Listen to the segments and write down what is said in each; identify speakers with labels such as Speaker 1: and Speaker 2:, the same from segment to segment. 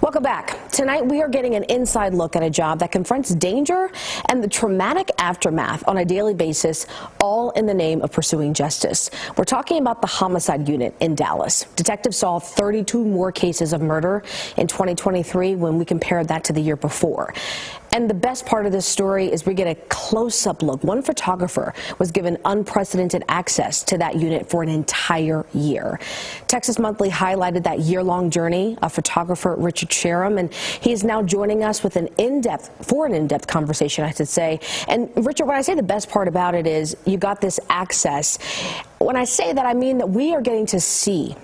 Speaker 1: Welcome back. Tonight we are getting an inside look at a job that confronts danger and the traumatic aftermath on a daily basis, all in the name of pursuing justice. We're talking about the Homicide Unit in Dallas. Detectives solved 32 more cases of murder in 2023 when we compared that to the year before. And the best part of this story is we get a close-up look. One photographer was given unprecedented access to that unit for an entire year. Texas Monthly highlighted that year-long journey of photographer Richard Sharum, and he is now joining us with an in-depth conversation, I should say. And Richard, when I say the best part about it is you got this access. When I say that, I mean that we are getting to see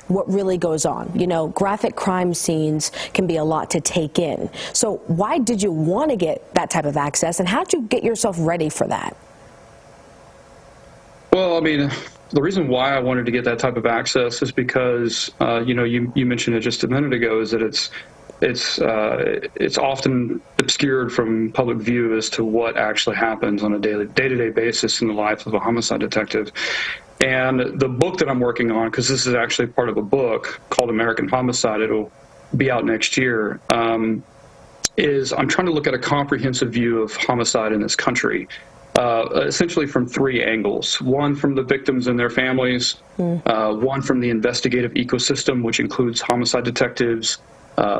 Speaker 1: what really goes on. You know, graphic crime scenes can be a lot to take in. So why did you want to get that type of access, and how did you get yourself ready for that?
Speaker 2: Well, I mean, the reason why I wanted to get that type of access is because, you know, you mentioned it just a minute ago, is that it's often obscured from public view as to what actually happens on a day-to-day basis in the life of a homicide detective. And the book that I'm working on, because this is actually part of a book called American Homicide, it'll be out next year, is I'm trying to look at a comprehensive view of homicide in this country, essentially from three angles. One from the victims and their families, one from the investigative ecosystem, which includes homicide detectives,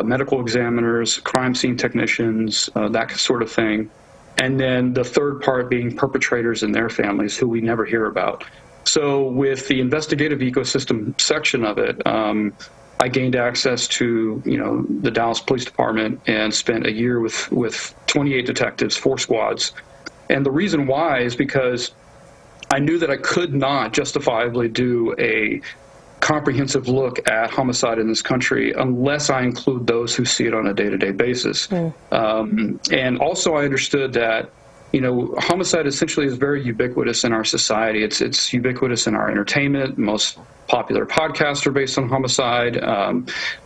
Speaker 2: medical examiners, crime scene technicians, that sort of thing. And then the third part being perpetrators and their families, who we never hear about. So with the investigative ecosystem section of it, I gained access to, you know, the Dallas Police Department and spent a year with 28 detectives, 4 squads. And the reason why is because I knew that I could not justifiably do a comprehensive look at homicide in this country unless I include those who see it on a day-to-day basis. And also I understood that, you know, homicide essentially is very ubiquitous in our society. It's ubiquitous in our entertainment. Most popular podcasts are based on homicide,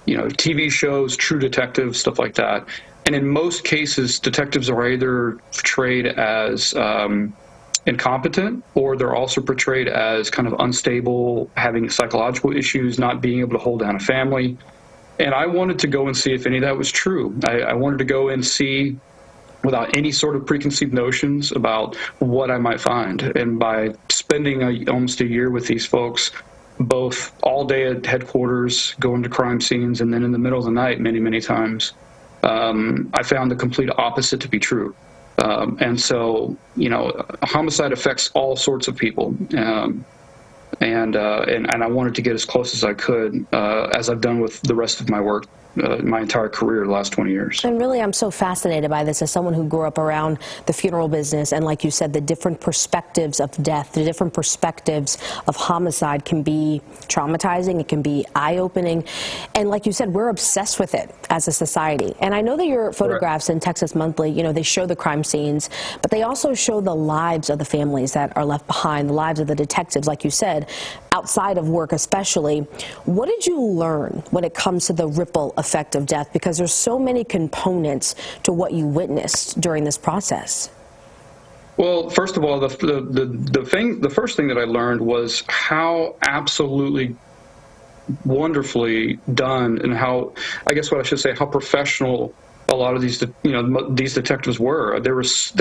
Speaker 2: you know, TV shows, True Detective, stuff like that. And in most cases, detectives are either portrayed as incompetent, or they're also portrayed as kind of unstable, having psychological issues, not being able to hold down a family. And I wanted to go and see if any of that was true. I wanted to go and see without any sort of preconceived notions about what I might find. And by spending almost a year with these folks, both all day at headquarters, going to crime scenes, and then in the middle of the night many times, I found the complete opposite to be true. And so, you know, homicide affects all sorts of people. And I wanted to get as close as I could, as I've done with the rest of my work, my entire career, the last 20 years.
Speaker 1: And really, I'm so fascinated by this as someone who grew up around the funeral business. And like you said, the different perspectives of death, the different perspectives of homicide can be traumatizing. It can be eye-opening. And like you said, we're obsessed with it as a society. And I know that your photographs in Texas Monthly, you know, they show the crime scenes, but they also show the lives of the families that are left behind, the lives of the detectives, like you said, outside of work especially. What did you learn when it comes to the ripple effect of death? Because there's so many components to what you witnessed during this process.
Speaker 2: Well, first of all, the first thing that I learned was how absolutely wonderfully done, and how, I guess what I should say, how professional a lot of these, you know, these detectives were. They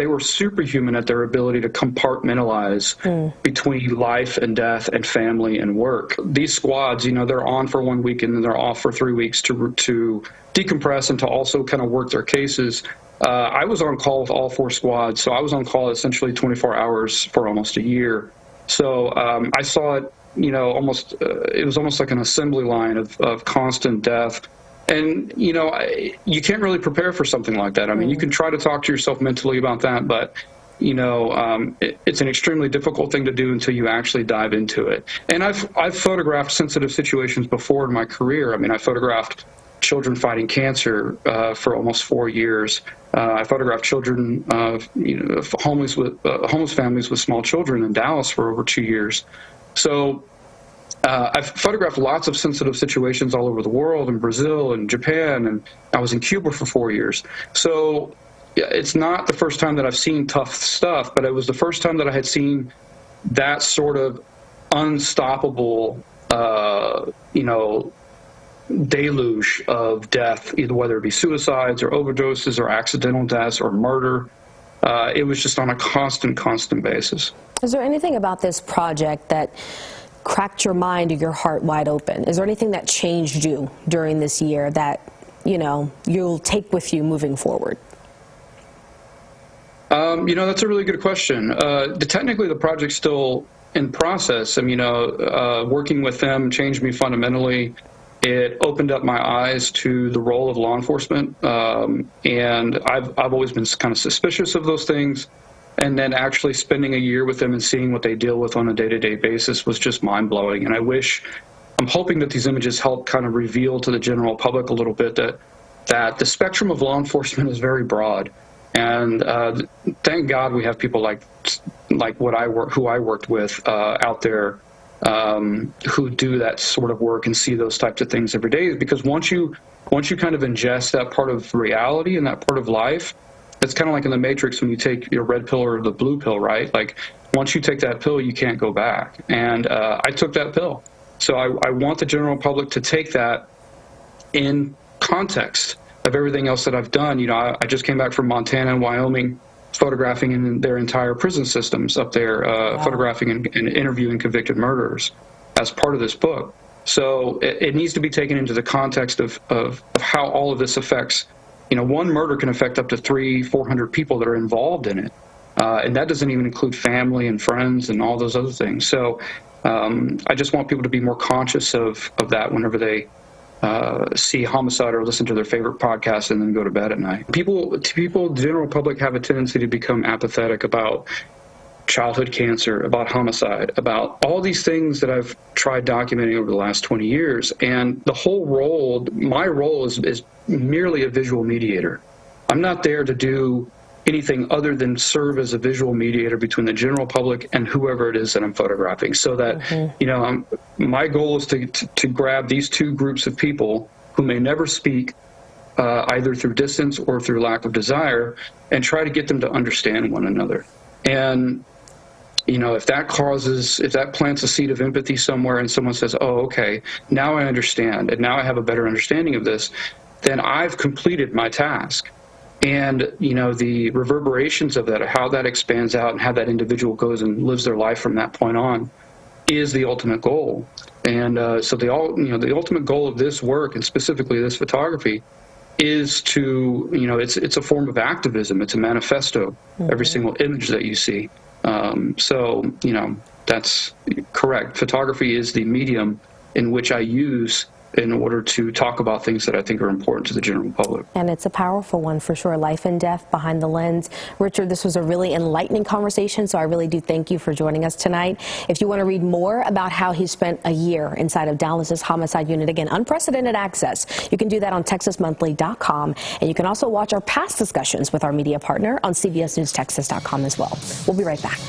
Speaker 2: were superhuman at their ability to compartmentalize between life and death and family and work. These squads, you know, they're on for 1 week and then they're off for 3 weeks to decompress and to also kind of work their cases. I was on call with all 4 squads, so I was on call essentially 24 hours for almost a year. So I saw it, you know, almost, it was almost like an assembly line of constant death. And, you know, you can't really prepare for something like that. I mean, you can try to talk to yourself mentally about that, but, you know, it's an extremely difficult thing to do until you actually dive into it. And I've photographed sensitive situations before in my career. I mean, I photographed children fighting cancer for almost 4 years. I photographed children, you know, homeless families with small children in Dallas for over 2 years. So I've photographed lots of sensitive situations all over the world, in Brazil and Japan, and I was in Cuba for 4 years. So it's not the first time that I've seen tough stuff, but it was the first time that I had seen that sort of unstoppable, you know, deluge of death, either whether it be suicides or overdoses or accidental deaths or murder. It was just on a constant basis.
Speaker 1: Is there anything about this project that cracked your mind or your heart wide open? Is there anything that changed you during this year that, you know, you'll take with you moving forward?
Speaker 2: You know, that's a really good question. Technically, the project's still in process. I mean, working with them changed me fundamentally. It opened up my eyes to the role of law enforcement, and I've always been kind of suspicious of those things. And then actually spending a year with them and seeing what they deal with on a day-to-day basis was just mind-blowing. And I'm hoping that these images help kind of reveal to the general public a little bit that the spectrum of law enforcement is very broad. And thank God we have people like who I worked with out there who do that sort of work and see those types of things every day. Because once you kind of ingest that part of reality and that part of life, it's kind of like in the Matrix when you take your red pill or the blue pill, right? Like once you take that pill, you can't go back. And I took that pill. So I want the general public to take that in context of everything else that I've done. You know, I just came back from Montana and Wyoming, photographing in their entire prison systems up there, wow. Photographing and interviewing convicted murderers as part of this book. So it needs to be taken into the context of how all of this affects. You know, one murder can affect up to 300-400 people that are involved in it. And that doesn't even include family and friends and all those other things. So I just want people to be more conscious of that whenever they see homicide or listen to their favorite podcast and then go to bed at night. The general public have a tendency to become apathetic about childhood cancer, about homicide, about all these things that I've tried documenting over the last 20 years. And my role is merely a visual mediator. I'm not there to do anything other than serve as a visual mediator between the general public and whoever it is that I'm photographing. So that, you know, my goal is to grab these two groups of people who may never speak, either through distance or through lack of desire, and try to get them to understand one another. And you know, if that plants a seed of empathy somewhere and someone says, oh, okay, now I understand, and now I have a better understanding of this, then I've completed my task. And, you know, the reverberations of that, how that expands out and how that individual goes and lives their life from that point on is the ultimate goal. And so the ultimate goal of this work, and specifically this photography, is to, you know, it's a form of activism. It's a manifesto, every single image that you see. So, you know, that's correct. Photography is the medium in which I use in order to talk about things that I think are important to the general public. And it's a powerful one for sure. Life and death behind the lens. Richard, this was a really enlightening conversation, so I really do thank you for joining us tonight. If you want to read more about how he spent a year inside of Dallas's Homicide Unit, again, unprecedented access, you can do that on TexasMonthly.com, and you can also watch our past discussions with our media partner on CBSNewsTexas.com as well. We'll be right back.